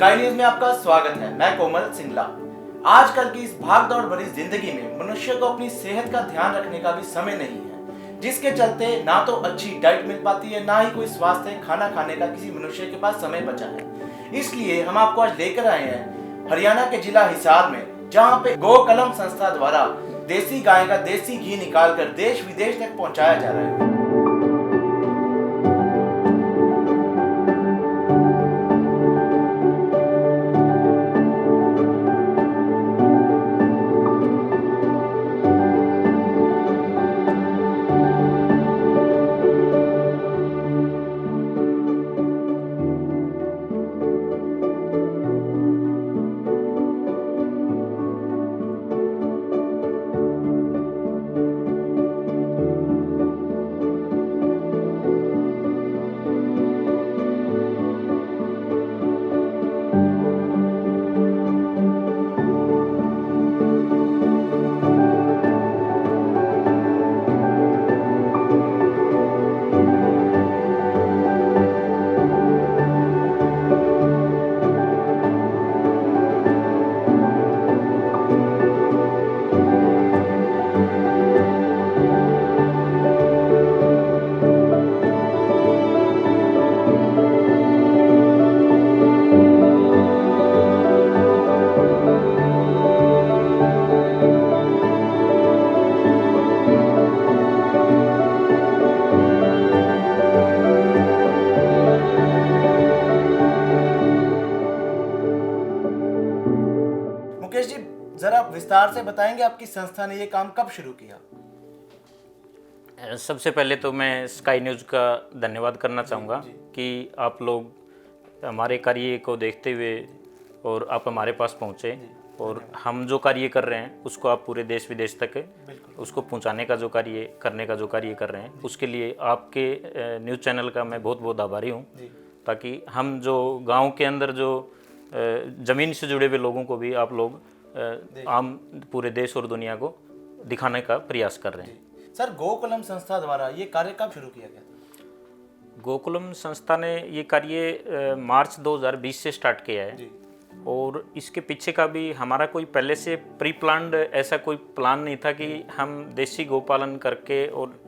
Sky news में आपका स्वागत है। मैं कोमल सिंगला। आजकल की इस भागदौड़ भरी जिंदगी में मनुष्य को अपनी सेहत का ध्यान रखने का भी समय नहीं है, जिसके चलते ना तो अच्छी डाइट मिल पाती है, ना ही कोई स्वास्थ्य खाना खाने का किसी मनुष्य के पास समय बचा है। इसलिए हम आपको आज लेकर आए हैं हरियाणा के जिला हिसार में, जहाँ पे गो कलम संस्था द्वारा देसी गाय का देसी घी निकालकर देश विदेश तक पहुँचाया जा रहा है। मुकेश जी, जरा विस्तार से बताएंगे आपकी संस्था ने ये काम कब शुरू किया? सबसे पहले तो मैं स्काई न्यूज़ का धन्यवाद करना चाहूँगा कि आप लोग हमारे कार्य को देखते हुए और आप हमारे पास पहुँचे और हम जो कार्य कर रहे हैं उसको आप पूरे देश विदेश तक उसको पहुँचाने का जो कार्य करने का जो कार्य कर रहे हैं, उसके लिए आपके न्यूज़ चैनल का मैं बहुत बहुत आभारी हूँ, ताकि हम जो गांव के अंदर जो ज़मीन से जुड़े हुए लोगों को भी आप लोग आम पूरे देश और दुनिया को दिखाने का प्रयास कर रहे हैं। सर, गोकुलम संस्था द्वारा ये कार्य कब शुरू किया गया? गोकुलम संस्था ने ये कार्य मार्च 2020 से स्टार्ट किया है और इसके पीछे का भी हमारा कोई पहले से प्री प्लान्ड ऐसा कोई प्लान नहीं था कि हम देसी गोपालन करके और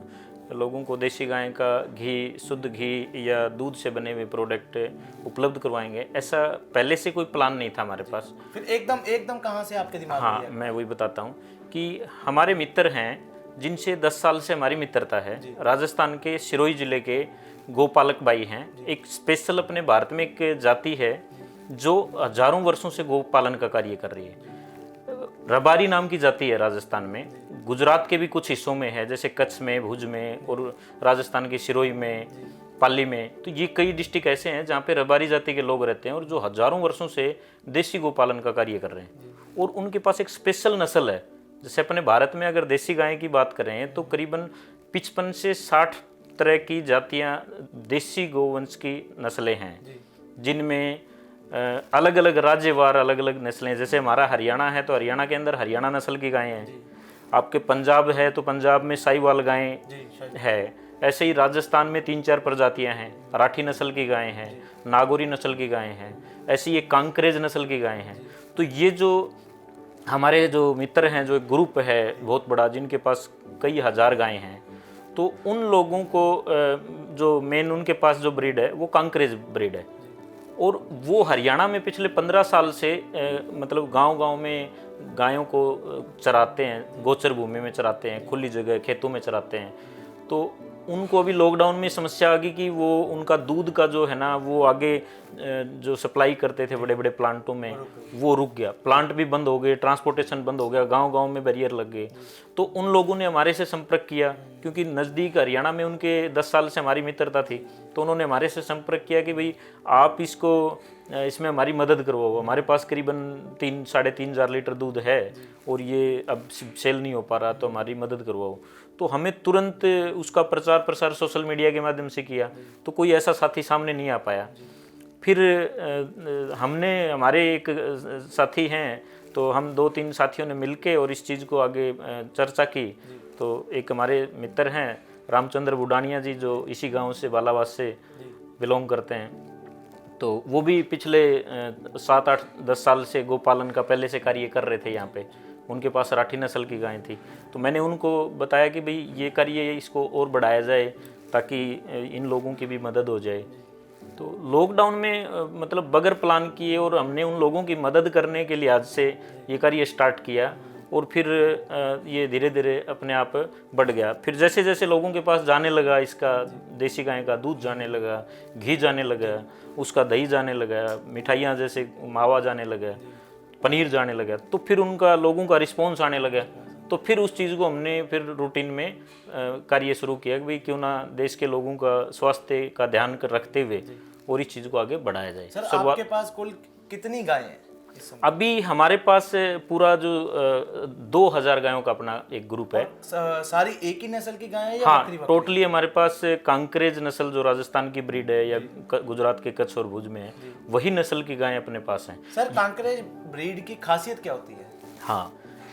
लोगों को देसी गाय का घी, शुद्ध घी या दूध से बने हुए प्रोडक्ट उपलब्ध करवाएंगे। ऐसा पहले से कोई प्लान नहीं था हमारे पास। फिर एकदम कहाँ से आपके दिमाग में आया? मैं वही बताता हूँ कि हमारे मित्र हैं जिनसे 10 साल से हमारी मित्रता है। राजस्थान के सिरोही जिले के गोपालक भाई हैं। एक स्पेशल अपने भारत में एक जाति है जो हजारों वर्षों से गोपालन का कार्य कर रही है। रबारी नाम की जाति है राजस्थान में, गुजरात के भी कुछ हिस्सों में है, जैसे कच्छ में, भुज में और राजस्थान के सिरोही में, पाली में। तो ये कई डिस्ट्रिक्ट ऐसे हैं जहाँ पे रबारी जाति के लोग रहते हैं और जो हजारों वर्षों से देसी गोपालन का कार्य कर रहे हैं। और उनके पास एक स्पेशल नस्ल है। जैसे अपने भारत में अगर देसी गाय की बात करें तो करीबन 55 से 60 तरह की जातियाँ देसी गोवंश की नस्लें हैं, जिनमें अलग अलग राज्यवार अलग अलग नस्लें। जैसे हमारा हरियाणा है तो हरियाणा के अंदर हरियाणा नस्ल की गायें हैं। आपके पंजाब है तो पंजाब में साहिवाल गायें है। ऐसे ही राजस्थान में 3-4 प्रजातियां हैं। राठी नस्ल की गायें हैं, नागौरी नस्ल की गायें हैं, ऐसी एक कांकरेज नस्ल की गायें हैं। तो ये जो हमारे जो मित्र हैं, जो एक ग्रुप है बहुत बड़ा, जिनके पास कई हजार गायें हैं, तो उन लोगों को जो मेन उनके पास जो ब्रीड है वो कांकरेज ब्रीड है। और वो हरियाणा में पिछले 15 साल से मतलब गांव-गांव में गायों को चराते हैं, गोचर भूमि में चराते हैं, खुली जगह खेतों में चराते हैं। तो उनको अभी लॉकडाउन में समस्या आ गई कि वो उनका दूध का जो है ना, वो आगे जो सप्लाई करते थे बड़े बड़े प्लांटों में, वो रुक गया। प्लांट भी बंद हो गए, ट्रांसपोर्टेशन बंद हो गया, गांव-गांव में बैरियर लग गए। तो उन लोगों ने हमारे से संपर्क किया, क्योंकि नज़दीक हरियाणा में उनके 10 साल से हमारी मित्रता थी। तो उन्होंने हमारे से संपर्क किया कि भाई आप इसमें हमारी मदद करवाओ। हमारे पास करीबन 3-3.5 हज़ार लीटर दूध है और ये अब सेल नहीं हो पा रहा, तो हमारी मदद करवाओ। तो हमें तुरंत उसका प्रचार प्रसार सोशल मीडिया के माध्यम से किया, तो कोई ऐसा साथी सामने नहीं आ पाया। फिर हमने, हमारे एक साथी हैं, तो हम 2-3 साथियों ने मिलके और इस चीज़ को आगे चर्चा की। तो एक हमारे मित्र हैं रामचंद्र बुडानिया जी, जो इसी गांव से, बालावास से बिलोंग करते हैं। तो वो भी पिछले 7-8-10 साल से गोपालन का पहले से कार्य कर रहे थे यहाँ पे। उनके पास राठी नस्ल की गायें थी, तो मैंने उनको बताया कि भाई ये कार्य इसको और बढ़ाया जाए ताकि इन लोगों की भी मदद हो जाए। तो लॉकडाउन में मतलब बगैर प्लान किए और हमने उन लोगों की मदद करने के लिहाज से ये कार्य स्टार्ट किया और फिर ये धीरे धीरे अपने आप बढ़ गया। फिर जैसे जैसे लोगों के पास जाने लगा, इसका देसी गाय का दूध जाने लगा, घी जाने लगा, उसका दही जाने लगा, मिठाइयाँ जैसे मावा जाने लगा, पनीर जाने लगा, तो फिर उनका लोगों का रिस्पॉन्स आने लगा। तो फिर उस चीज़ को हमने फिर रूटीन में कार्य शुरू किया कि भाई क्यों ना देश के लोगों का स्वास्थ्य का ध्यान रखते हुए और इस चीज़ को आगे बढ़ाया जाए। सर आपके पास कुल कितनी गायें हैं? अभी हमारे पास पूरा जो 2000 गायों का अपना एक ग्रुप है। सारी एक ही नस्ल की गायें या हाँ, टोटली हमारे पास कांकरेज नस्ल जो राजस्थान की ब्रीड है या गुजरात के कच्छ और भुज में है, वही नस्ल की गायें अपने पास हैं। सर कांकरेज ब्रीड की खासियत क्या होती है? हाँ,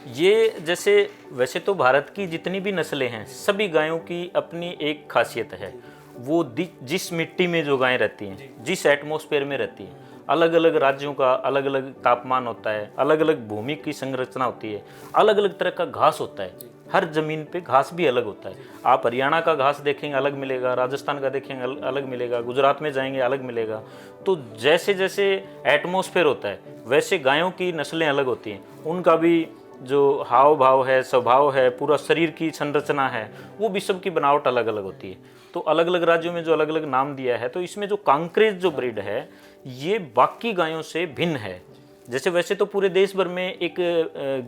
ये जैसे वैसे तो भारत की जितनी भी नस्लें हैं सभी गायों की अपनी एक खासियत है। वो जिस मिट्टी में जो गायें रहती हैं, जिस एटमॉस्फेयर में रहती हैं, अलग अलग राज्यों का अलग अलग तापमान होता है, अलग अलग भूमि की संरचना होती है, अलग अलग तरह का घास होता है। हर जमीन पे घास भी अलग होता है। आप हरियाणा का घास देखेंगे अलग मिलेगा, राजस्थान का देखेंगे अलग मिलेगा, गुजरात में जाएंगे अलग मिलेगा। तो जैसे जैसे एटमॉस्फेयर होता है वैसे गायों की नस्लें अलग होती हैं, उनका भी जो हाव भाव है, स्वभाव है, पूरा शरीर की संरचना है, वो भी सब की बनावट अलग अलग होती है। तो अलग अलग राज्यों में जो अलग अलग नाम दिया है, तो इसमें जो कांकरेज जो ब्रीड है ये बाकी गायों से भिन्न है। जैसे वैसे तो पूरे देश भर में एक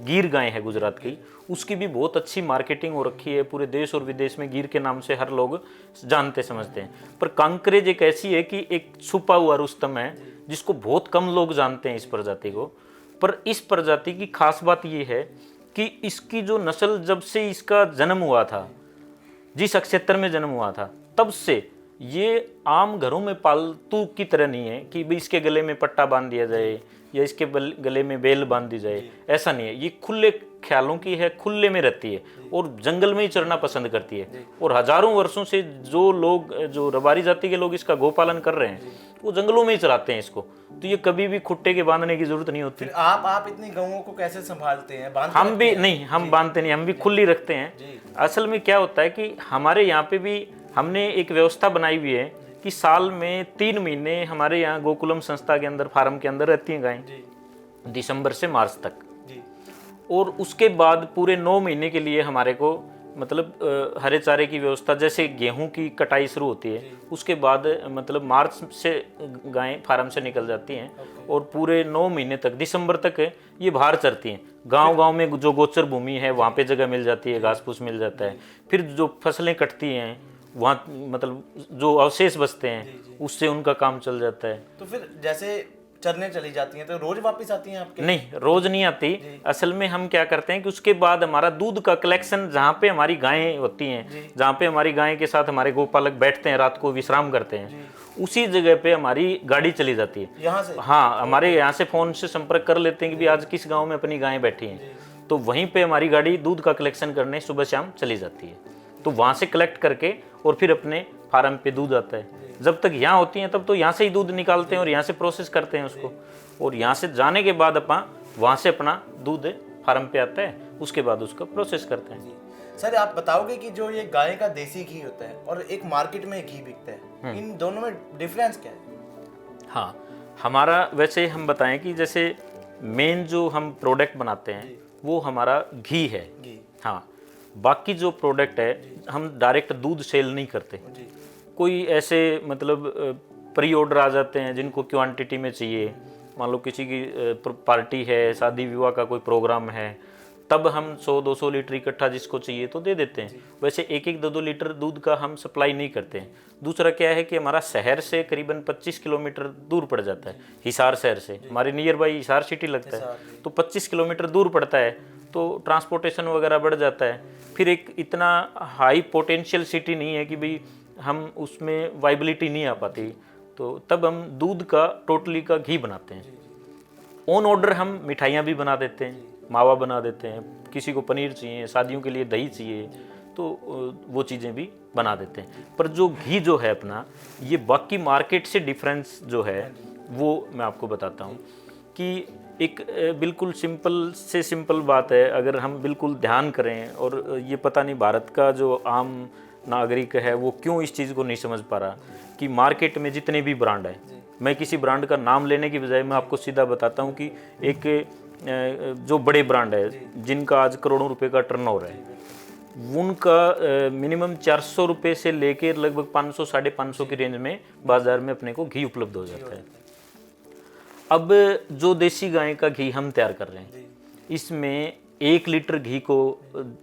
गिर गाय है गुजरात की, उसकी भी बहुत अच्छी मार्केटिंग हो रखी है, पूरे देश और विदेश में गिर के नाम से हर लोग जानते समझते हैं। पर कांकरेज एक ऐसी है कि एक छुपा हुआ रुस्तम है जिसको बहुत कम लोग जानते हैं इस प्रजाति को। पर इस प्रजाति की खास बात ये है कि इसकी जो नस्ल जब से इसका जन्म हुआ था, जिस क्षेत्र में जन्म हुआ था, तब से ये आम घरों में पालतू की तरह नहीं है कि भाई इसके गले में पट्टा बांध दिया जाए या इसके गले में बेल बांध दी जाए, ऐसा नहीं है। ये खुले ख्यालों की है, खुले में रहती है और जंगल में ही चरना पसंद करती है। और हजारों वर्षों से जो लोग, जो रबारी जाति के लोग इसका गोपालन कर रहे हैं, वो जंगलों में ही चराते हैं इसको। तो ये कभी भी खुट्टे के बांधने की जरूरत नहीं होती। आप इतनी गऊओं को कैसे संभालते हैं? हम भी नहीं, हम बांधते नहीं, हम भी खुली रखते हैं। असल में क्या होता है कि हमारे यहाँ पे भी हमने एक व्यवस्था बनाई हुई है कि साल में 3 महीने हमारे यहाँ गोकुलम संस्था के अंदर, फार्म के अंदर रहती हैं गायें, दिसंबर से मार्च तक। और उसके बाद पूरे 9 महीने के लिए हमारे को मतलब हरे चारे की व्यवस्था, जैसे गेहूं की कटाई शुरू होती है उसके बाद मतलब मार्च से गायें फार्म से निकल जाती हैं और पूरे 9 महीने तक, दिसंबर तक ये बाहर चरती हैं। गांव-गांव में जो गोचर भूमि है वहाँ पे जगह मिल जाती है, घास फूस मिल जाता है। फिर जो फसलें कटती हैं वहाँ मतलब जो अवशेष बचते हैं उससे उनका काम चल जाता है। तो फिर जैसे चरने चली जाती हैं तो रोज वापस आती हैं आपके? नहीं, रोज नहीं आती। असल में हम क्या करते हैं कि उसके बाद हमारा दूध का कलेक्शन, जहाँ पे हमारी गायें होती हैं, जहाँ पे हमारी गायें के साथ हमारे गोपालक बैठते हैं, रात को विश्राम करते हैं, उसी जगह पे हमारी गाड़ी चली जाती है यहाँ से। हाँ, हमारे यहाँ से फोन से संपर्क कर लेते हैं कि भाई आज किस गाँव में अपनी गायें बैठी हैं, तो वहीं पे हमारी गाड़ी दूध का कलेक्शन करने सुबह शाम चली जाती है। तो वहाँ से कलेक्ट करके और फिर अपने फार्म पे दूध आता है। जब तक यहाँ होती हैं तब तो यहाँ से ही दूध निकालते हैं और यहाँ से प्रोसेस करते हैं उसको, और यहाँ से जाने के बाद अपन वहाँ से अपना दूध फार्म पे आता है, उसके बाद उसको प्रोसेस करते हैं। सर आप बताओगे कि जो ये गाय का देसी घी होता है और एक मार्केट में घी बिकता है, इन दोनों में डिफरेंस क्या है? हाँ, हमारा वैसे हम बताएं कि जैसे मेन जो हम प्रोडक्ट बनाते हैं वो हमारा घी है। हाँ, बाकी जो प्रोडक्ट है हम डायरेक्ट दूध सेल नहीं करते। कोई ऐसे मतलब प्री ऑर्डर आ जाते हैं जिनको क्वांटिटी में चाहिए, मान लो किसी की पार्टी है, शादी विवाह का कोई प्रोग्राम है, तब हम 100-200 लीटर इकट्ठा जिसको चाहिए तो दे देते हैं। वैसे 1-2 लीटर दूध का हम सप्लाई नहीं करते हैं। दूसरा क्या है कि हमारा शहर से करीबन 25 किलोमीटर दूर पड़ जाता है। हिसार शहर से हमारे नियर बाई हिसार सिटी लगता है, तो 25 किलोमीटर दूर पड़ता है, तो ट्रांसपोर्टेशन वगैरह बढ़ जाता है। फिर एक इतना हाई पोटेंशियल सिटी नहीं है कि भाई हम उसमें वाइबिलिटी नहीं आ पाती, तो तब हम दूध का टोटली का घी बनाते हैं। ऑन ऑर्डर हम मिठाइयाँ भी बना देते हैं, मावा बना देते हैं, किसी को पनीर चाहिए, शादियों के लिए दही चाहिए, तो वो चीज़ें भी बना देते हैं। पर जो घी जो है अपना, ये बाकी मार्केट से डिफरेंस जो है वो मैं आपको बताता हूँ कि एक बिल्कुल सिंपल से सिंपल बात है, अगर हम बिल्कुल ध्यान करें, और ये पता नहीं भारत का जो आम नागरिक है वो क्यों इस चीज़ को नहीं समझ पा रहा कि मार्केट में जितने भी ब्रांड हैं, मैं किसी ब्रांड का नाम लेने की बजाय मैं आपको सीधा बताता हूँ कि एक जो बड़े ब्रांड है जिनका आज करोड़ों रुपए का टर्नओवर है, उनका मिनिमम 400 रुपये से लेकर लगभग 500 550 की रेंज में बाजार में अपने को घी उपलब्ध हो जाता है। अब जो देसी गाय का घी हम तैयार कर रहे हैं, इसमें 1 लीटर घी को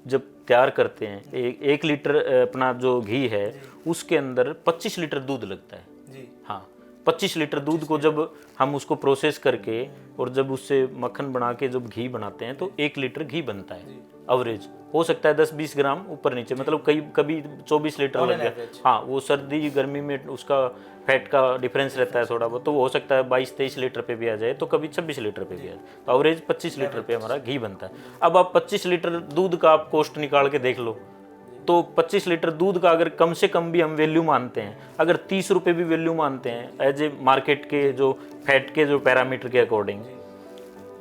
जब तैयार करते हैं, 1 लीटर अपना जो घी है उसके अंदर 25 लीटर दूध लगता है। हाँ, 25 लीटर दूध को जब हम उसको प्रोसेस करके और जब उससे मक्खन बना के जब घी बनाते हैं तो 1 लीटर घी बनता है। एवरेज हो सकता है 10-20 ग्राम ऊपर नीचे, मतलब कभी 24 लीटर लग गया। हाँ, वो सर्दी गर्मी में उसका फैट का डिफरेंस रहता है थोड़ा बहुत, तो वो हो सकता है 22-23 लीटर पे भी आ जाए, तो कभी 26 लीटर पे भी आ जाए, तो एवरेज 25 लीटर पे हमारा घी बनता है। अब आप 25 लीटर दूध का आप कॉस्ट निकाल के देख लो, तो 25 लीटर दूध का अगर कम से कम भी हम वैल्यू मानते हैं, अगर 30 रुपये भी वैल्यू मानते हैं एज ए मार्केट के जो फैट के जो पैरामीटर के अकॉर्डिंग,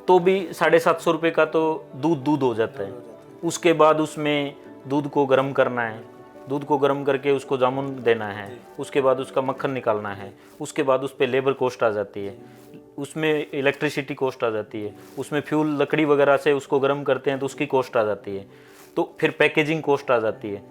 तो भी 750 रुपये का तो दूध हो जाता है। उसके बाद उसमें दूध को गर्म करना है, दूध को गर्म करके उसको जामुन देना है, उसके बाद उसका मक्खन निकालना है, उसके बाद उस पर लेबर कॉस्ट आ जाती है, उसमें इलेक्ट्रिसिटी कॉस्ट आ जाती है, उसमें फ्यूल लकड़ी वगैरह से उसको गर्म करते हैं तो उसकी कॉस्ट आ जाती है, तो फिर पैकेजिंग कॉस्ट आ जाती है।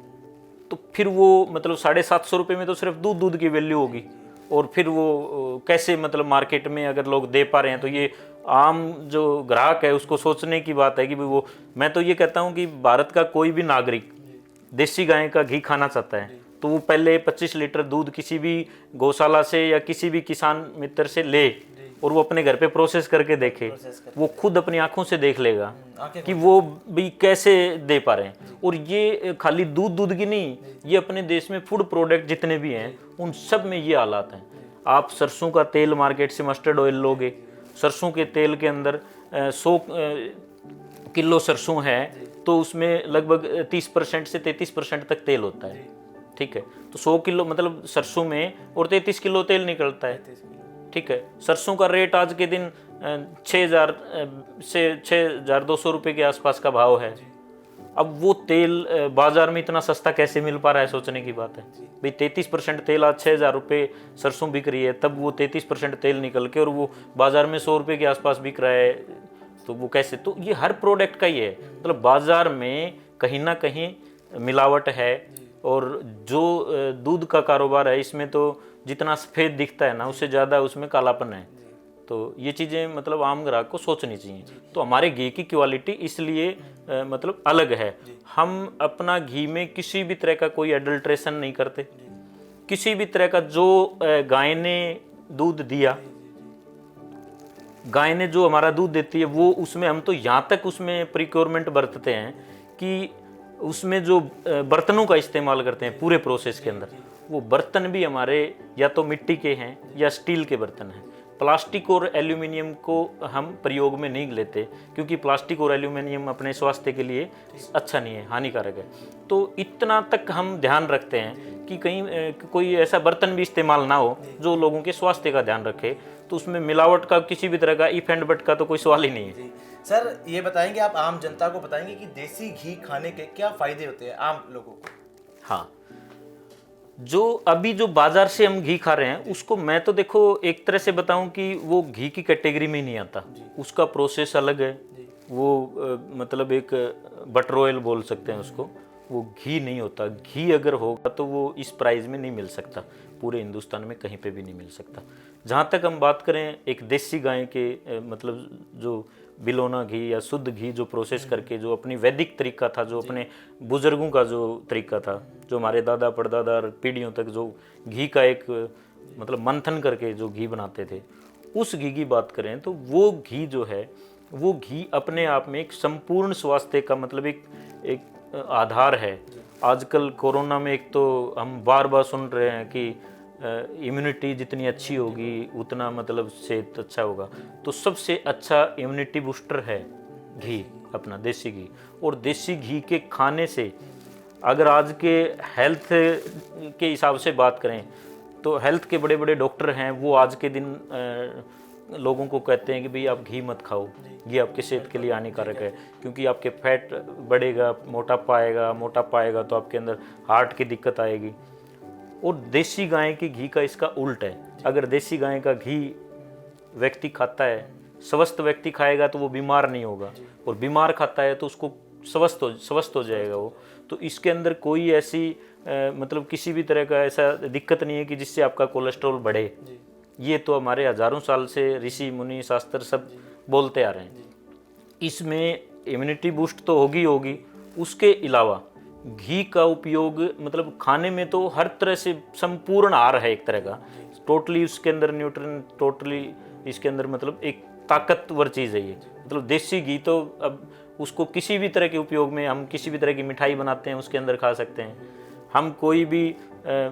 तो फिर वो मतलब 750 रुपये में तो सिर्फ दूध की वैल्यू होगी, और फिर वो कैसे मतलब मार्केट में अगर लोग दे पा रहे हैं, तो ये आम जो ग्राहक है उसको सोचने की बात है कि वो, मैं तो ये कहता हूँ कि भारत का कोई भी नागरिक देसी गाय का घी खाना चाहता है तो वो पहले 25 लीटर दूध किसी भी गौशाला से या किसी भी किसान मित्र से ले और वो अपने घर पे प्रोसेस करके देखे, वो खुद अपनी आंखों से देख लेगा कि वो भी कैसे दे पा रहे हैं। और ये खाली दूध की नहीं, ये अपने देश में फूड प्रोडक्ट जितने भी हैं उन सब में ये हालात हैं। आप सरसों का तेल मार्केट से मस्टर्ड ऑयल लोगे, सरसों के तेल के अंदर 100 किलो सरसों है तो उसमें लगभग 30% से 33% तक तेल होता है, ठीक है। तो 100 किलो मतलब सरसों में और 33 किलो तेल निकलता है, ठीक है। सरसों का रेट आज के दिन 6,000 से 6,200 रुपये के आसपास का भाव है। अब वो तेल बाजार में इतना सस्ता कैसे मिल पा रहा है, सोचने की बात है भाई। 33% तेल आज 6,000 रुपये सरसों बिक रही है, तब वो 33% तेल निकल के और वो बाजार में 100 रुपये के आसपास बिक रहा है, तो वो कैसे? तो ये हर प्रोडक्ट का ही है, मतलब बाजार में कहीं ना कहीं मिलावट है। और जो दूध का कारोबार है इसमें तो जितना सफ़ेद दिखता है ना उससे ज़्यादा उसमें कालापन है। तो ये चीज़ें मतलब आम ग्राहक को सोचनी चाहिए। तो हमारे घी की क्वालिटी इसलिए मतलब अलग है। हम अपना घी में किसी भी तरह का कोई एडल्ट्रेशन नहीं करते, किसी भी तरह का जो गाय ने दूध दिया, गाय ने जो हमारा दूध देती है वो उसमें हम तो यहाँ तक उसमें प्रिक्योरमेंट बरतते हैं कि उसमें जो बर्तनों का इस्तेमाल करते हैं पूरे प्रोसेस के अंदर, वो बर्तन भी हमारे या तो मिट्टी के हैं या स्टील के बर्तन हैं। प्लास्टिक और एल्यूमिनियम को हम प्रयोग में नहीं लेते क्योंकि प्लास्टिक और एल्यूमिनियम अपने स्वास्थ्य के लिए अच्छा नहीं है, हानिकारक है। तो इतना तक हम ध्यान रखते हैं कि कहीं कोई ऐसा बर्तन भी इस्तेमाल ना हो जो लोगों के स्वास्थ्य का ध्यान रखे। तो उसमें मिलावट का किसी भी तरह का इफ एंड बट का तो कोई सवाल ही नहीं है। सर ये बताएंगे, आप आम जनता को बताएंगे कि देसी घी खाने के क्या फायदे होते हैं आम लोगों को? हाँ, जो अभी जो बाजार से हम घी खा रहे हैं उसको मैं तो देखो एक तरह से बताऊं कि वो घी की कैटेगरी में ही नहीं आता, उसका प्रोसेस अलग है। वो मतलब एक बटर ऑयल बोल सकते हैं उसको, वो घी नहीं होता। घी अगर होगा तो वो इस प्राइस में नहीं मिल सकता, पूरे हिंदुस्तान में कहीं पे भी नहीं मिल सकता। जहाँ तक हम बात करें एक देसी गाय के मतलब जो बिलोना घी या शुद्ध घी जो प्रोसेस करके जो अपनी वैदिक तरीका था, जो अपने बुजुर्गों का जो तरीका था, जो हमारे दादा परदादा पीढ़ियों तक जो घी का एक मतलब मंथन करके जो घी बनाते थे, उस घी की बात करें तो वो घी जो है वो घी अपने आप में एक संपूर्ण स्वास्थ्य का मतलब एक आधार है। आजकल कोरोना में एक तो हम बार बार सुन रहे हैं कि इम्यूनिटी जितनी अच्छी होगी उतना मतलब सेहत अच्छा होगा। तो सबसे अच्छा इम्यूनिटी बूस्टर है घी, अपना देसी घी। और देसी घी के खाने से अगर आज के हेल्थ के हिसाब से बात करें तो हेल्थ के बड़े बड़े डॉक्टर हैं, वो आज के दिन लोगों को कहते हैं कि भाई आप घी मत खाओ, घी आपके सेहत के लिए हानिकारक है, क्योंकि आपके फैट बढ़ेगा, मोटापा आएगा तो आपके अंदर हार्ट की दिक्कत आएगी। और देसी गाय के घी का इसका उल्ट है। अगर देसी गाय का घी व्यक्ति खाता है, स्वस्थ व्यक्ति खाएगा तो वो बीमार नहीं होगा, और बीमार खाता है तो उसको स्वस्थ हो जाएगा वो। तो इसके अंदर कोई ऐसी मतलब किसी भी तरह का ऐसा दिक्कत नहीं है कि जिससे आपका कोलेस्ट्रॉल बढ़े। ये तो हमारे हजारों साल से ऋषि मुनि शास्त्र सब बोलते आ रहे हैं। इसमें इम्यूनिटी बूस्ट तो होगी, उसके अलावा घी का उपयोग मतलब खाने में तो हर तरह से संपूर्ण आहार है एक तरह का, टोटली उसके अंदर न्यूट्रिएंट, टोटली इसके अंदर मतलब एक ताकतवर चीज़ है ये। मतलब देसी घी तो अब उसको किसी भी तरह के उपयोग में, हम किसी भी तरह की मिठाई बनाते हैं उसके अंदर खा सकते हैं। हम कोई भी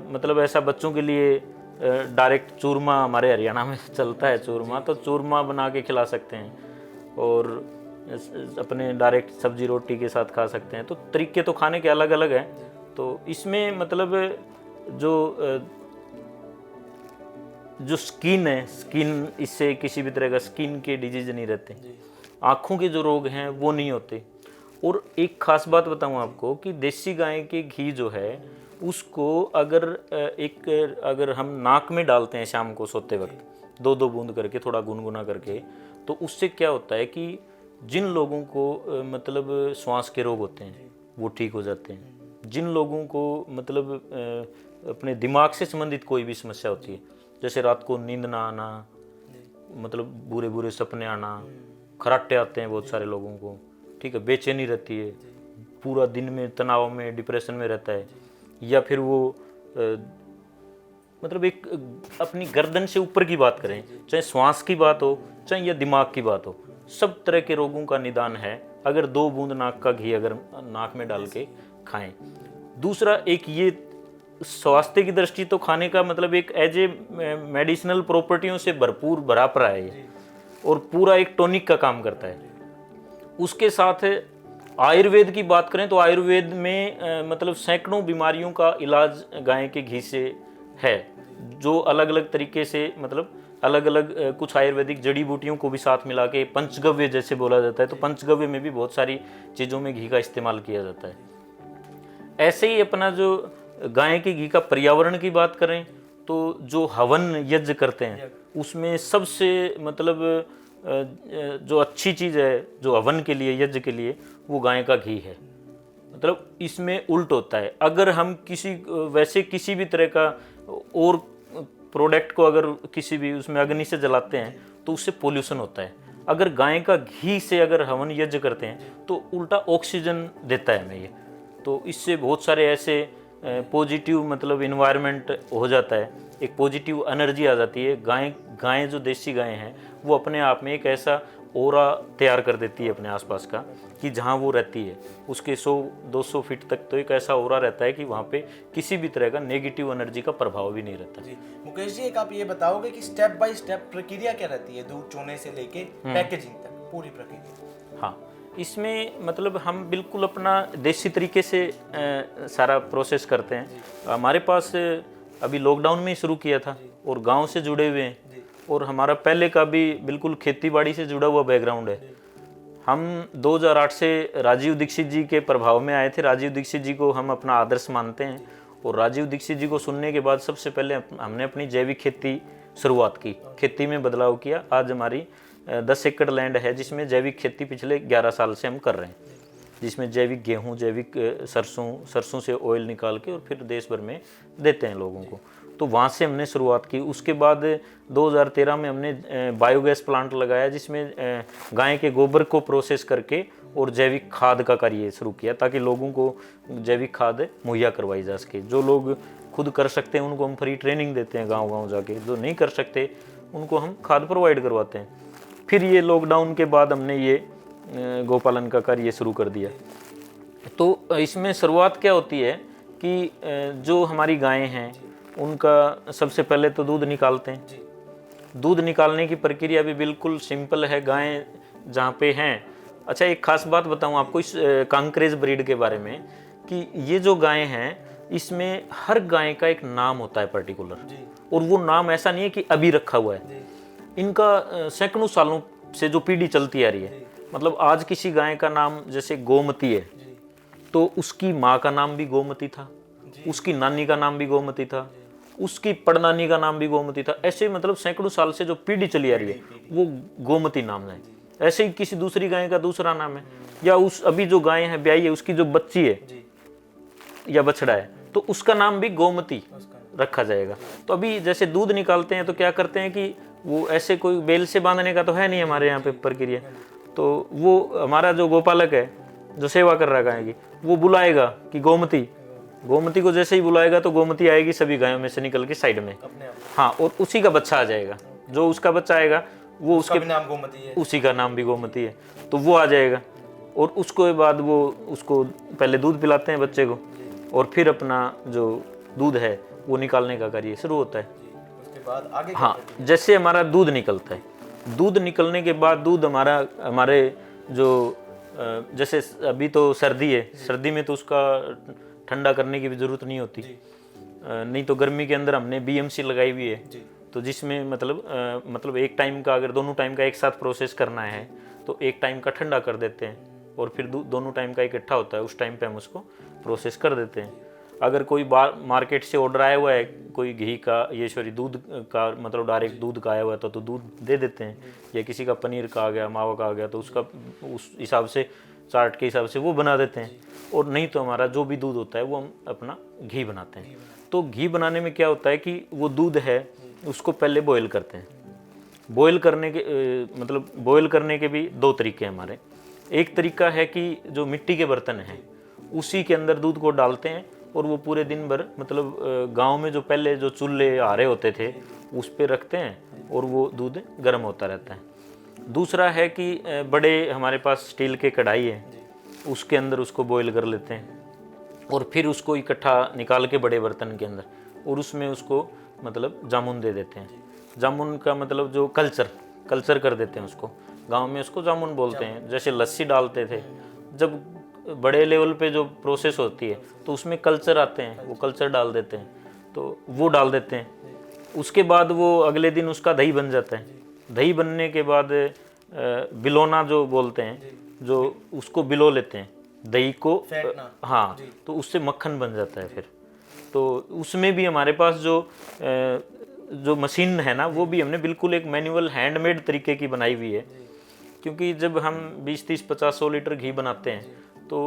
मतलब ऐसा बच्चों के लिए डायरेक्ट चूरमा, हमारे हरियाणा में चलता है चूरमा, तो चूरमा बना के खिला सकते हैं, और अपने डायरेक्ट सब्जी रोटी के साथ खा सकते हैं। तो तरीके तो खाने के अलग अलग हैं। तो इसमें मतलब जो स्किन है, स्किन इससे किसी भी तरह का स्किन के डिजीज नहीं रहते, आँखों के जो रोग हैं वो नहीं होते। और एक खास बात बताऊं आपको कि देसी गाय के घी जो है उसको अगर हम नाक में डालते हैं शाम को सोते वक्त 2-2 बूंद करके, थोड़ा गुनगुना करके, तो उससे क्या होता है कि जिन लोगों को मतलब श्वास के रोग होते हैं वो ठीक हो जाते हैं। जिन लोगों को मतलब अपने दिमाग से संबंधित कोई भी समस्या होती है, जैसे रात को नींद ना आना, मतलब बुरे बुरे सपने आना, खर्राटे आते हैं बहुत सारे लोगों को, ठीक है, बेचैनी रहती है, पूरा दिन में तनाव में, डिप्रेशन में रहता है, या फिर वो मतलब एक अपनी गर्दन से ऊपर की बात करें, चाहे श्वास की बात हो चाहे या दिमाग की बात हो, सब तरह के रोगों का निदान है अगर 2 बूंद नाक का घी अगर नाक में डाल के खाएं। दूसरा एक ये स्वास्थ्य की दृष्टि तो खाने का मतलब एक एज ए मेडिसिनल प्रॉपर्टियों से भरपूर भरा पड़ा है ये, और पूरा एक टॉनिक का काम करता है। उसके साथ आयुर्वेद की बात करें तो आयुर्वेद में मतलब सैकड़ों बीमारियों का इलाज गाय के घी से है, जो अलग अलग तरीके से मतलब अलग अलग कुछ आयुर्वेदिक जड़ी बूटियों को भी साथ मिला के पंचगव्य जैसे बोला जाता है, तो पंचगव्य में भी बहुत सारी चीज़ों में घी का इस्तेमाल किया जाता है। ऐसे ही अपना जो गाय के घी का पर्यावरण की बात करें तो जो हवन यज्ञ करते हैं उसमें सबसे मतलब जो अच्छी चीज़ है जो हवन के लिए, यज्ञ के लिए, वो गाय का घी है। मतलब इसमें उल्ट होता है, अगर हम किसी भी तरह का और प्रोडक्ट को अगर किसी भी उसमें अग्नि से जलाते हैं तो उससे पोल्यूशन होता है। अगर गाय का घी से अगर हवन यज्ञ करते हैं तो उल्टा ऑक्सीजन देता है हमें ये, तो इससे बहुत सारे ऐसे पॉजिटिव मतलब इन्वायरमेंट हो जाता है, एक पॉजिटिव एनर्जी आ जाती है। गाय जो देसी गाय हैं वो अपने आप में एक ऐसा ओरा तैयार कर देती है अपने आसपास का कि जहाँ वो रहती है उसके 100-200 फीट तक तो एक ऐसा ओरा रहता है कि वहाँ पे किसी भी तरह का नेगेटिव एनर्जी का प्रभाव भी नहीं रहता। जी मुकेश जी, एक आप ये बताओगे कि स्टेप बाय स्टेप प्रक्रिया क्या रहती है दूध चूने से लेके पैकेजिंग तक पूरी प्रक्रिया? हाँ, इसमें मतलब हम बिल्कुल अपना देसी तरीके से सारा प्रोसेस करते हैं। हमारे पास अभी लॉकडाउन में ही शुरू किया था और गांव से जुड़े हुए हैं, और हमारा पहले का भी बिल्कुल खेती बाड़ी से जुड़ा हुआ बैकग्राउंड है। हम 2008 से राजीव दीक्षित जी के प्रभाव में आए थे। राजीव दीक्षित जी को हम अपना आदर्श मानते हैं, और राजीव दीक्षित जी को सुनने के बाद सबसे पहले हमने अपनी जैविक खेती शुरुआत की, खेती में बदलाव किया। आज हमारी 10 एकड़ लैंड है जिसमें जैविक खेती पिछले 11 साल से हम कर रहे हैं, जिसमें जैविक गेहूं, जैविक सरसों से ऑयल निकाल के और फिर देश भर में देते हैं लोगों को। तो वहाँ से हमने शुरुआत की। उसके बाद 2013 में हमने बायोगैस प्लांट लगाया जिसमें गाय के गोबर को प्रोसेस करके और जैविक खाद का कार्य शुरू किया, ताकि लोगों को जैविक खाद मुहैया करवाई जा सके। जो लोग खुद कर सकते हैं उनको हम फ्री ट्रेनिंग देते हैं गाँव जाके, जो नहीं कर सकते उनको हम खाद प्रोवाइड करवाते हैं। फिर ये लॉकडाउन के बाद हमने ये गौपालन का कार्य शुरू कर दिया। तो इसमें शुरुआत क्या होती है कि जो हमारी गायें हैं उनका सबसे पहले तो दूध निकालते हैं। दूध निकालने की प्रक्रिया भी बिल्कुल सिंपल है गायें जहाँ पे हैं। अच्छा, एक खास बात बताऊँ आपको इस कांकरेज ब्रीड के बारे में कि ये जो गायें हैं इसमें हर गाय का एक नाम होता है पर्टिकुलर, जी और वो नाम ऐसा नहीं है कि अभी रखा हुआ है। जी इनका सैकड़ों सालों से जो पीढ़ी चलती आ रही है, मतलब आज किसी गाय का नाम जैसे गोमती है, जी तो उसकी माँ का नाम भी गोमती था, जी उसकी नानी का नाम भी गोमती था, उसकी पड़नानी का नाम भी गोमती था। ऐसे मतलब सैकड़ों साल से जो पीढ़ी चली आ रही है वो गोमती नाम है। ऐसे ही किसी दूसरी गाय का दूसरा नाम है, या उस अभी जो गाय है ब्याई है उसकी जो बच्ची है जी या बछड़ा है तो उसका नाम भी गोमती उसका रखा जाएगा। तो अभी जैसे दूध निकालते हैं तो क्या करते हैं कि वो ऐसे कोई बेल से बांधने का तो है नहीं हमारे यहाँ पे प्रक्रिया, तो वो हमारा जो गोपालक है जो सेवा कर रहा है गाय की, वो बुलाएगा कि गोमती, गोमती को जैसे ही बुलाएगा तो गोमती आएगी सभी गायों में से निकल के साइड में, अपने आप हाँ, और उसी का बच्चा आ जाएगा, जो उसका बच्चा आएगा वो उसका उसके भी नाम गोमती है। उसी का नाम भी गोमती है, तो वो आ जाएगा। और उसके बाद वो उसको पहले दूध पिलाते हैं बच्चे को, और फिर अपना जो दूध है वो निकालने का कार्य शुरू होता है। जी उसके बाद आगे क्या हाँ, करते जैसे हमारा दूध निकलता है, दूध निकलने के बाद दूध हमारे जो जैसे अभी तो सर्दी है, सर्दी में तो उसका ठंडा करने की भी ज़रूरत नहीं होती, जी नहीं तो गर्मी के अंदर हमने बीएमसी लगाई हुई है, जी तो जिसमें मतलब एक टाइम का, अगर दोनों टाइम का एक साथ प्रोसेस करना है तो एक टाइम का ठंडा कर देते हैं, और फिर दोनों टाइम का इकट्ठा होता है, उस टाइम पे हम उसको प्रोसेस कर देते हैं। अगर कोई मार्केट से ऑर्डर आया हुआ है कोई घी का, ये सॉरी दूध का, मतलब डायरेक्ट दूध का आया हुआ था तो दूध दे देते हैं, या किसी का पनीर का आ गया, मावा का आ गया, तो उसका उस हिसाब से चार्ट के हिसाब से वो बना देते हैं। और नहीं तो हमारा जो भी दूध होता है वो हम अपना घी बनाते हैं। तो घी बनाने में क्या होता है कि वो दूध है उसको पहले बॉयल करते हैं। बॉयल करने के मतलब बॉयल करने के भी दो तरीके हैं हमारे। एक तरीका है कि जो मिट्टी के बर्तन हैं उसी के अंदर दूध को डालते हैं, और वो पूरे दिन भर मतलब गांव में जो पहले जो चूल्हे आरे होते थे उस पर रखते हैं और वो दूध गर्म होता रहता है। दूसरा है कि बड़े हमारे पास स्टील के कढ़ाई है, उसके अंदर उसको बॉयल कर लेते हैं, और फिर उसको इकट्ठा निकाल के बड़े बर्तन के अंदर, और उसमें उसको मतलब जामुन दे देते हैं। जामुन का मतलब जो कल्चर कर देते हैं उसको, गांव में उसको जामुन बोलते हैं। जैसे लस्सी डालते थे, जब बड़े लेवल पे जो प्रोसेस होती है तो उसमें कल्चर आते हैं, वो कल्चर डाल देते हैं, तो वो डाल देते हैं। उसके बाद वो अगले दिन उसका दही बन जाता है। दही बनने के बाद बिलोना जो बोलते हैं, जो उसको बिलो लेते हैं दही को, हाँ, तो उससे मक्खन बन जाता है। फिर तो उसमें भी हमारे पास जो मशीन है ना, वो भी हमने बिल्कुल एक मैनुअल हैंडमेड तरीके की बनाई हुई है, क्योंकि जब हम 20, 30, 50, 100 लीटर घी बनाते हैं तो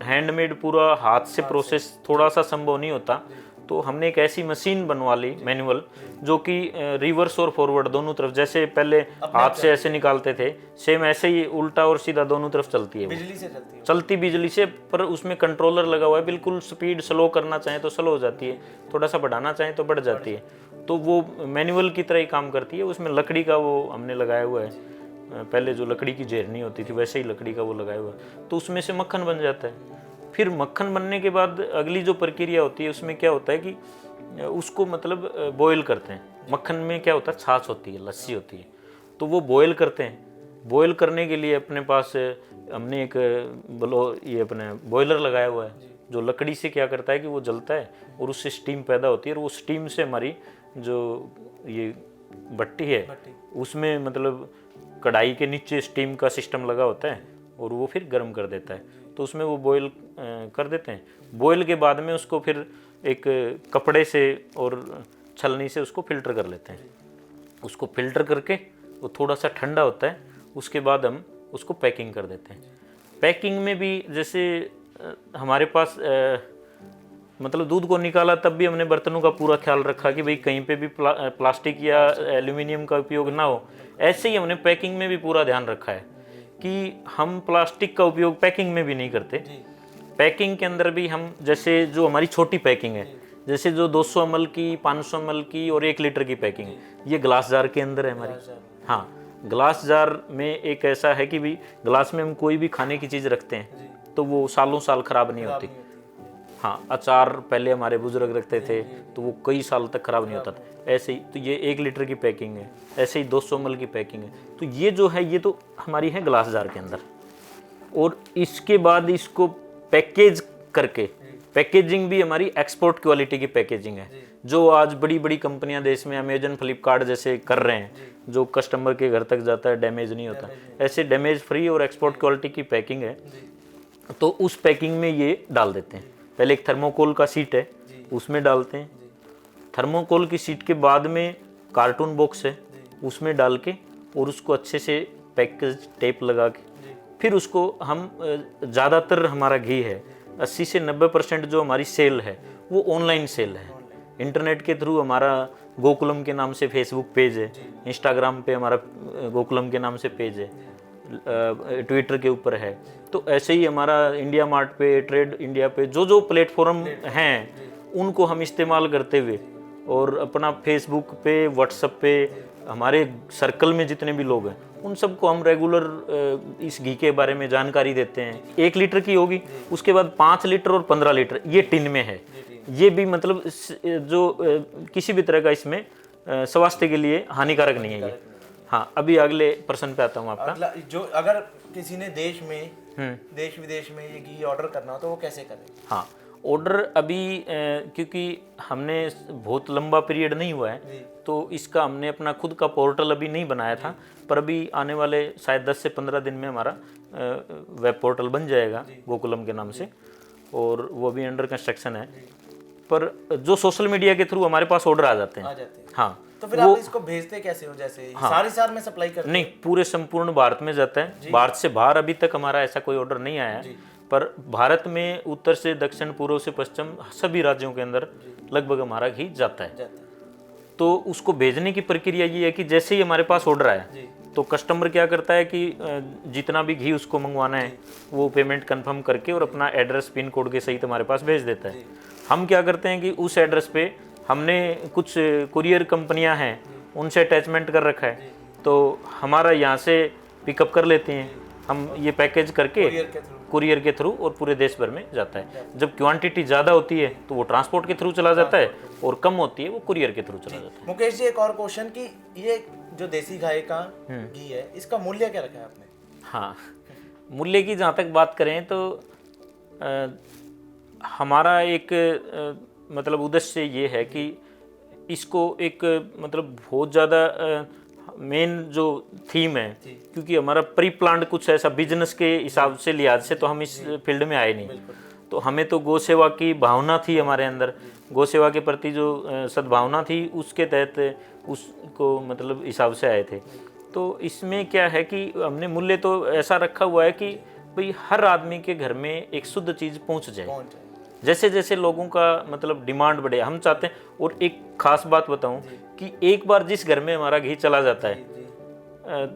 हैंडमेड पूरा हाथ से प्रोसेस थोड़ा सा संभव नहीं होता। तो हमने एक ऐसी मशीन बनवा ली मैनुअल, जो कि रिवर्स और फॉरवर्ड दोनों तरफ, जैसे पहले हाथ से ऐसे निकालते थे, सेम ऐसे ही उल्टा और सीधा दोनों तरफ चलती है। बिजली से चलती है, चलती बिजली से, पर उसमें कंट्रोलर लगा हुआ है। बिल्कुल स्पीड स्लो करना चाहें तो स्लो हो जाती है, थोड़ा सा बढ़ाना चाहें तो बढ़ जाती है। तो वो मैनुअल की तरह ही काम करती है। उसमें लकड़ी का वो हमने लगाया हुआ है, पहले जो लकड़ी की जेरनी होती थी वैसे ही लकड़ी का वो लगाया हुआ है, तो उसमें से मक्खन बन जाता है। फिर मक्खन बनने के बाद अगली जो प्रक्रिया होती है उसमें क्या होता है कि उसको मतलब बॉयल करते हैं। मक्खन में क्या होता है, छाछ होती है, लस्सी होती है, तो वो बॉयल करते हैं। बॉयल करने के लिए अपने पास हमने एक ये अपने बॉयलर लगाया हुआ है, जो लकड़ी से क्या करता है कि वो जलता है और उससे स्टीम पैदा होती है, और वो स्टीम से हमारी जो ये भट्टी है उसमें मतलब कढ़ाई के नीचे स्टीम का सिस्टम लगा होता है, और वो फिर गर्म कर देता है। तो उसमें वो बॉयल कर देते हैं। बॉयल के बाद में उसको फिर एक कपड़े से और छलनी से उसको फिल्टर कर लेते हैं। उसको फिल्टर करके वो थोड़ा सा ठंडा होता है, उसके बाद हम उसको पैकिंग कर देते हैं। पैकिंग में भी जैसे हमारे पास मतलब दूध को निकाला तब भी हमने बर्तनों का पूरा ख्याल रखा कि भाई कहीं पे भी प्लास्टिक या एल्यूमिनियम का उपयोग ना हो। ऐसे ही हमने पैकिंग में भी पूरा ध्यान रखा है कि हम प्लास्टिक का उपयोग पैकिंग में भी नहीं करते। पैकिंग के अंदर भी हम जैसे जो हमारी छोटी पैकिंग है, जैसे जो 200 ml की, 500 ml की और 1 लीटर की पैकिंग है, ये ग्लास जार के अंदर है हमारी। हाँ, ग्लास जार में एक ऐसा है कि भाई ग्लास में हम कोई भी खाने की चीज़ रखते हैं तो वो सालों साल खराब नहीं होती। हाँ, अचार पहले हमारे बुजुर्ग रखते थे तो वो कई साल तक खराब नहीं होता था। ऐसे ही तो ये 1 लीटर की पैकिंग है, ऐसे ही 200 ml की पैकिंग है। तो ये जो है ये तो हमारी है ग्लास जार के अंदर, और इसके बाद इसको पैकेज करके पैकेजिंग भी हमारी एक्सपोर्ट क्वालिटी की पैकेजिंग है, जो आज बड़ी बड़ी कंपनियां देश में अमेजन फ्लिपकार्ट जैसे कर रहे हैं, जो कस्टमर के घर तक जाता है, डैमेज नहीं होता, ऐसे डैमेज फ्री और एक्सपोर्ट क्वालिटी की पैकिंग है। तो उस पैकिंग में ये डाल देते हैं। पहले एक थर्मोकोल का सीट है, उसमें डालते हैं। थर्मोकोल की सीट के बाद में कार्टून बॉक्स है, उसमें डाल के और उसको अच्छे से पैकेज टेप लगा के फिर उसको हम ज़्यादातर हमारा घी है 80 से 90% जो हमारी सेल है वो ऑनलाइन सेल है। इंटरनेट के थ्रू हमारा गोकुलम के नाम से फेसबुक पेज है, इंस्टाग्राम पे हमारा गोकुलम के नाम से पेज है, ट्विटर के ऊपर है। तो ऐसे ही हमारा इंडिया मार्ट पे, ट्रेड इंडिया पे जो प्लेटफॉर्म हैं उनको हम इस्तेमाल करते हुए और अपना फेसबुक पे, व्हाट्सएप पे हमारे सर्कल में जितने भी लोग हैं उन सबको हम रेगुलर इस घी के बारे में जानकारी देते हैं। 1 लीटर की होगी, उसके बाद 5 लीटर और 15 लीटर ये टिन में है। ये भी मतलब जो किसी भी तरह का इसमें स्वास्थ्य के लिए हानिकारक नहीं है ये। हाँ, अभी अगले प्रश्न पे आता हूँ आपका। जो अगर किसी ने देश विदेश में ये घी ऑर्डर करना हो तो वो कैसे करें? हाँ, ऑर्डर अभी क्योंकि हमने बहुत लंबा पीरियड नहीं हुआ है तो इसका हमने अपना खुद का पोर्टल अभी नहीं बनाया था, पर अभी आने वाले शायद 10 से 15 दिन में हमारा वेब पोर्टल बन जाएगा गोकुलम के नाम से, और वो अभी अंडर कंस्ट्रक्शन है। पर जो सोशल मीडिया के थ्रू हमारे पास ऑर्डर आ जाते हैं। हाँ, तो फिर आप इसको भेजते कैसे हो? जैसे सारी में सप्लाई करते हैं? नहीं, पूरे संपूर्ण भारत में जाता है। भारत से बाहर अभी तक हमारा ऐसा कोई ऑर्डर नहीं आया है, पर भारत में उत्तर से दक्षिण, पूर्व से पश्चिम सभी राज्यों के अंदर लगभग हमारा घी जाता है। तो उसको भेजने की प्रक्रिया ये है कि जैसे ही हमारे पास ऑर्डर आया तो कस्टमर क्या करता है कि जितना भी घी उसको मंगवाना है वो पेमेंट कंफर्म करके और अपना एड्रेस पिन कोड के सहित हमारे पास भेज देता है। हम क्या करते हैं कि उस एड्रेस पे हमने कुछ कुरियर कंपनियां हैं उनसे अटैचमेंट कर रखा है, तो हमारा यहाँ से पिकअप कर लेते हैं हम ये पैकेज करके कुरियर के थ्रू और पूरे देश भर में जाता है। जब क्वांटिटी ज़्यादा होती है तो वो ट्रांसपोर्ट के थ्रू चला जाता है और कम होती है वो कुरियर के थ्रू चला जाता है। मुकेश जी, एक और क्वेश्चन कि ये जो देसी गाय का घी है इसका मूल्य क्या रखा है आपने? हाँ, मूल्य की जहाँ तक बात करें तो हमारा एक मतलब उद्देश्य ये है कि इसको एक मतलब बहुत ज़्यादा मेन जो थीम है, क्योंकि हमारा प्री प्लान्ड कुछ ऐसा बिजनेस के हिसाब से लिहाज से तो हम इस फील्ड में आए नहीं, तो हमें तो गौ सेवा की भावना थी हमारे अंदर, गौ सेवा के प्रति जो सद्भावना थी उसके तहत उसको मतलब हिसाब से आए थे। तो इसमें क्या है कि हमने मूल्य तो ऐसा रखा हुआ है कि भाई हर आदमी के घर में एक शुद्ध चीज़ पहुंच जाए। जैसे जैसे लोगों का मतलब डिमांड बढ़े हम चाहते हैं। और एक खास बात बताऊं कि एक बार जिस घर में हमारा घी चला जाता है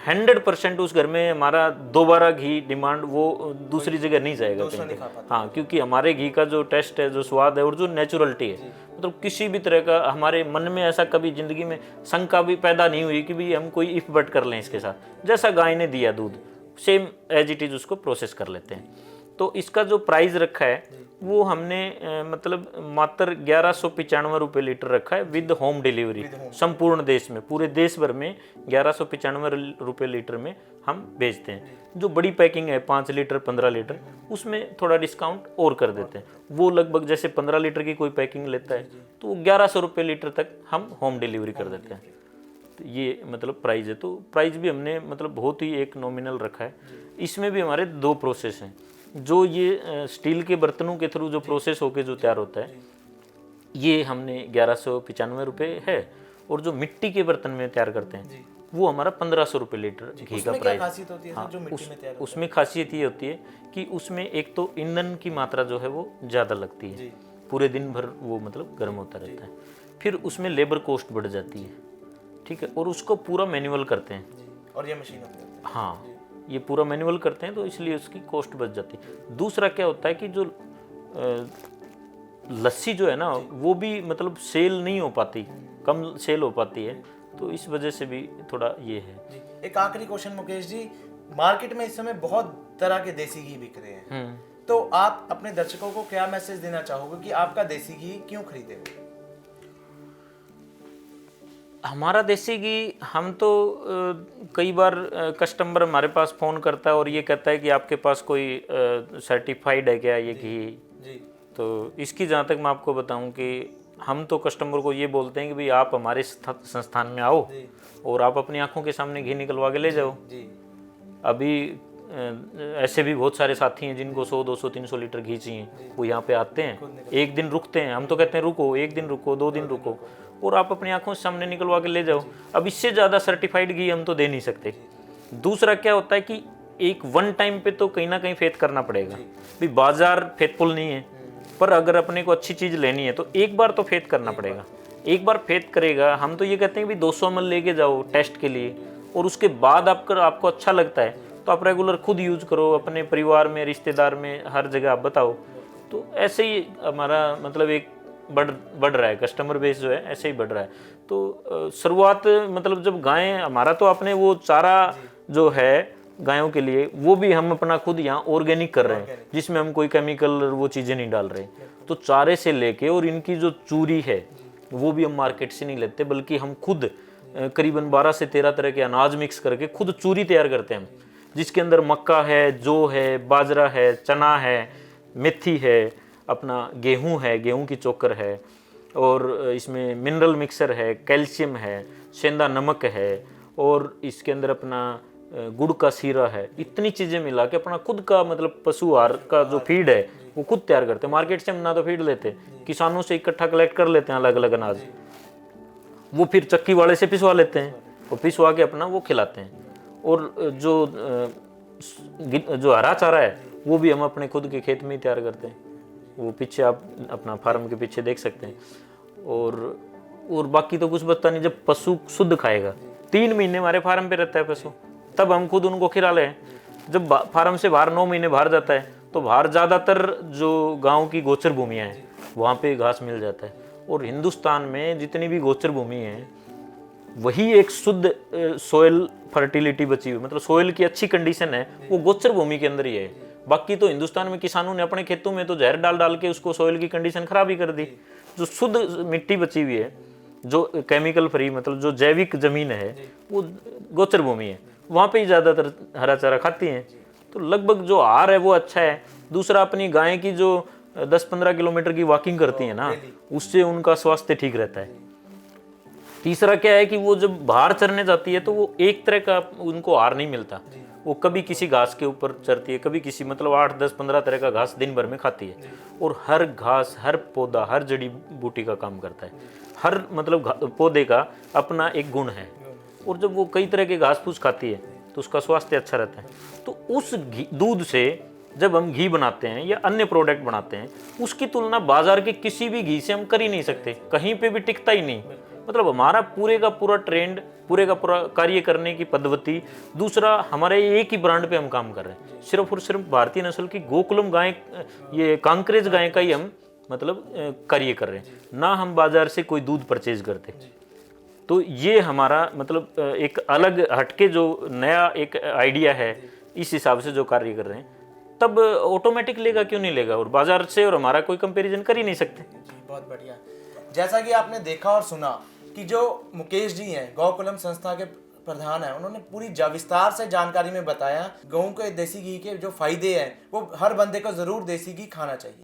100% उस घर में हमारा दोबारा घी डिमांड वो दूसरी जगह नहीं जाएगा कहीं। हाँ, क्योंकि हमारे घी का जो टेस्ट है, जो स्वाद है और जो नेचुरलिटी है, मतलब किसी भी तरह का हमारे मन में ऐसा कभी जिंदगी में शंका भी पैदा नहीं हुई कि भाई हम कोई इफ बट कर लें इसके साथ। जैसा गाय ने दिया दूध सेम एज इट इज उसको प्रोसेस कर लेते हैं। तो इसका जो प्राइस रखा है वो हमने मतलब मात्र 1195 रुपये लीटर रखा है विद होम डिलीवरी। संपूर्ण देश में, पूरे देश भर में 1195 रुपये लीटर में हम बेचते हैं। जो बड़ी पैकिंग है 5 लीटर 15 लीटर उसमें थोड़ा डिस्काउंट और कर देते हैं। वो लगभग जैसे 15 लीटर की कोई पैकिंग लेता है तो 1100 रुपये लीटर तक हम होम डिलीवरी कर देते हैं। तो ये मतलब प्राइस है। तो प्राइस भी हमने मतलब बहुत ही एक नॉमिनल रखा है। इसमें भी हमारे 2 प्रोसेस हैं। जो ये स्टील के बर्तनों के थ्रू जो प्रोसेस होके जो तैयार होता है ये हमने 1195 रुपये है, और जो मिट्टी के बर्तन में तैयार करते हैं वो हमारा 1500 रुपये लीटर घी का प्राइस। उसमें खासियत ये होती है कि उसमें एक तो ईंधन की मात्रा जो है वो ज़्यादा लगती है, पूरे दिन भर वो मतलब गर्म होता रहता है। फिर उसमें लेबर कॉस्ट बढ़ जाती है, ठीक है, और उसको पूरा मैनुअल करते हैं। और ये मशीन होती है? हाँ, ये पूरा मैनुअल करते हैं तो इसलिए उसकी कॉस्ट बच जाती है। दूसरा क्या होता है कि जो लस्सी जो है ना वो भी मतलब सेल नहीं हो पाती, कम सेल हो पाती है, तो इस वजह से भी थोड़ा ये है। एक आखिरी क्वेश्चन मुकेश जी, मार्केट में इस समय बहुत तरह के देसी घी बिक रहे हैं, तो आप अपने दर्शकों को क्या मैसेज देना चाहोगे कि आपका देसी घी क्यों खरीदे? हमारा देसी घी हम तो कई बार कस्टमर हमारे पास फ़ोन करता है और ये कहता है कि आपके पास कोई सर्टिफाइड है क्या ये घी? तो इसकी जहाँ तक मैं आपको बताऊं कि हम तो कस्टमर को ये बोलते हैं कि भाई आप हमारे संस्थान में आओ और आप अपनी आंखों के सामने घी निकलवा के ले जाओ। अभी ऐसे भी बहुत सारे साथी हैं जिनको 100, 200, 300 लीटर घी चाहिए, वो यहाँ पे आते हैं, एक दिन रुकते हैं, हम तो कहते हैं रुको, एक दिन रुको, 2 दिन रुको, और आप अपनी आंखों के सामने निकलवा के ले जाओ। अब इससे ज़्यादा सर्टिफाइड घी हम तो दे नहीं सकते। दूसरा क्या होता है कि एक वन टाइम पे तो कहीं ना कहीं फेथ करना पड़ेगा, भाई बाजार फेथफुल नहीं है, पर अगर अपने को अच्छी चीज़ लेनी है तो एक बार तो फेथ करना पड़ेगा। एक बार फेथ करेगा, हम तो ये कहते हैं कि 200 ml लेके जाओ टेस्ट के लिए, और उसके बाद आपको अच्छा लगता है तो आप रेगुलर खुद यूज करो, अपने परिवार में, रिश्तेदार में, हर जगह आप बताओ। तो ऐसे ही हमारा मतलब एक बढ़ रहा है, कस्टमर बेस जो है ऐसे ही बढ़ रहा है। तो शुरुआत मतलब जब गायें, हमारा तो आपने वो चारा जो है गायों के लिए वो भी हम अपना खुद यहाँ ऑर्गेनिक कर रहे हैं, जिसमें हम कोई केमिकल वो चीज़ें नहीं डाल रहे। तो चारे से लेके और इनकी जो चूरी है वो भी हम मार्केट से नहीं लेते, बल्कि हम खुद करीबन 12 से 13 तरह के अनाज मिक्स करके खुद चूरी तैयार करते हैं, जिसके अंदर मक्का है, जौ है, बाजरा है, चना है, मेथी है, अपना गेहूँ है, गेहूँ की चोकर है, और इसमें मिनरल मिक्सर है, कैल्शियम है, सेंधा नमक है, और इसके अंदर अपना गुड़ का सीरा है। इतनी चीज़ें मिला के अपना खुद का मतलब पशु आहार का जो फीड है वो खुद तैयार करते हैं। मार्केट से हम ना तो फीड लेते, किसानों से इकट्ठा कलेक्ट कर लेते हैं अलग अलग अनाज, वो फिर चक्की वाले से पिसवा लेते हैं और पिसवा के अपना वो खिलाते हैं। और जो हरा चारा है वो भी हम अपने खुद के खेत में ही तैयार करते हैं, वो पीछे आप अपना फार्म के पीछे देख सकते हैं। और बाकी तो कुछ बचता नहीं। जब पशु शुद्ध खाएगा, 3 महीने हमारे फार्म पे रहता है पशु, तब हम खुद उनको खिला लें। जब फार्म से बाहर 9 महीने बाहर जाता है तो बाहर ज़्यादातर जो गांव की गोचर भूमियाँ हैं वहाँ पे घास मिल जाता है। और हिंदुस्तान में जितनी भी गोचर भूमि है वही एक शुद्ध सोयल फर्टिलिटी बची हुई, मतलब सोयल की अच्छी कंडीशन है वो गोचर भूमि के अंदर ही है। बाकी तो हिंदुस्तान में किसानों ने अपने खेतों में तो जहर डाल डाल के उसको सोयल की कंडीशन खराब ही कर दी। जो शुद्ध मिट्टी बची हुई है, जो केमिकल फ्री मतलब जो जैविक जमीन है, वो गोचर भूमि है, वहाँ पे ही ज़्यादातर हरा चारा खाती हैं। तो लगभग जो आहार है वो अच्छा है। दूसरा, अपनी गाय की जो 10-15 किलोमीटर की वॉकिंग करती है ना, उससे उनका स्वास्थ्य ठीक रहता है। तीसरा क्या है कि वो जब बाहर चरने जाती है तो वो एक तरह का उनको आहार नहीं मिलता, वो कभी किसी घास के ऊपर चरती है, कभी किसी मतलब 8-10-15 तरह का घास दिन भर में खाती है। और हर घास, हर पौधा, हर जड़ी बूटी का काम करता है, हर मतलब पौधे का अपना एक गुण है। और जब वो कई तरह के घास फूस खाती है तो उसका स्वास्थ्य अच्छा रहता है। तो उस दूध से जब हम घी बनाते हैं या अन्य प्रोडक्ट बनाते हैं, उसकी तुलना बाजार के किसी भी घी से हम कर ही नहीं सकते, कहीं पे भी टिकता ही नहीं। मतलब हमारा पूरे का पूरा ट्रेंड, पूरे का पूरा कार्य करने की पद्धति, दूसरा हमारे एक ही ब्रांड पे हम काम कर रहे हैं, सिर्फ और सिर्फ भारतीय नस्ल की गोकुलम गाय, ये कांकरेज गाय का ही हम मतलब कार्य कर रहे हैं, ना हम बाजार से कोई दूध परचेज करते। तो ये हमारा मतलब एक अलग हटके जो नया एक आइडिया है, इस हिसाब से जो कार्य कर रहे हैं, तब ऑटोमेटिक लेगा क्यों नहीं लेगा। और बाजार से और हमारा कोई कंपैरिजन कर ही नहीं सकते। बहुत बढ़िया। जैसा कि आपने देखा और सुना कि जो मुकेश जी हैं, गौकुलम संस्था के प्रधान हैं, उन्होंने पूरी विस्तार से जानकारी में बताया गऊ के देसी घी के जो फायदे हैं, वो हर बंदे को जरूर देसी घी खाना चाहिए।